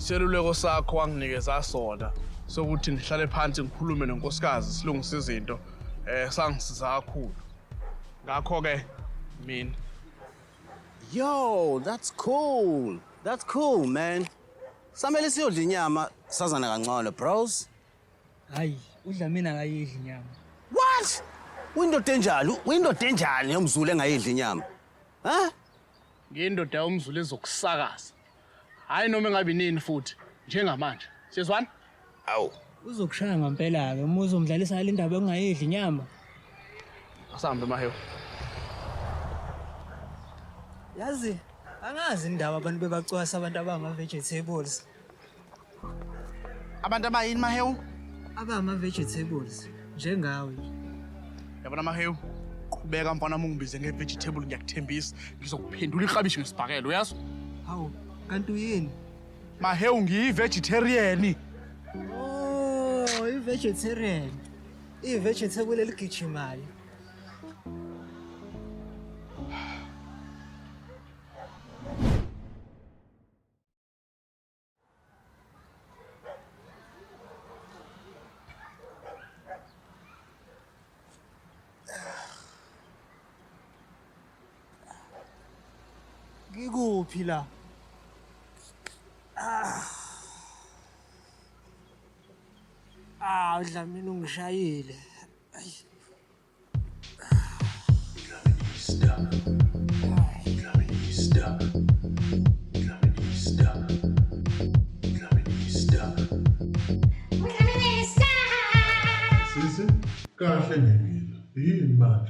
Iseluleko sakho wanginikeza sona sokuthi ngihlale phansi ngikhulume nonkosikazi silungise izinto sangisiza kakhulu. Ngakho ke mina Yo, that's cool. That's cool, man. Samele siyodla inyama sazana kangcono, bros. Hayi, udla mina akayidli inyama. What? Uyindoda enjalo, uyindoda enjani yomzulu engayidli inyama? Ha? ngiyindoda yomzulu ezokusakaza. Hayi noma engabe nini futhi njengamanje. Siyezwana? Awu. Uzokushaya ngempela ke, uma uzomdlalisa le ndaba engayidli inyama. Asambe mahewu. Yazi, angazi indaba abantu bebacwasa abantu abama-vegetables. Abantu abayini mahewu? Abama-vegetables, njengawe. Yabona mahewu, qhubeka mfana mungibize nge-vegetable ngiyakuthembisa. Ngizokuphendula iklabishi ngesibhakela, uyazi? Hawu, kanti uyini? Mahewu ngiyi-vegetarian. Oh, i-vegetarian. I-vegetable eligijimayo. Ngikuphi la? Udlamini ungishayile. Sisi, kahle ngempilo. Yini manje?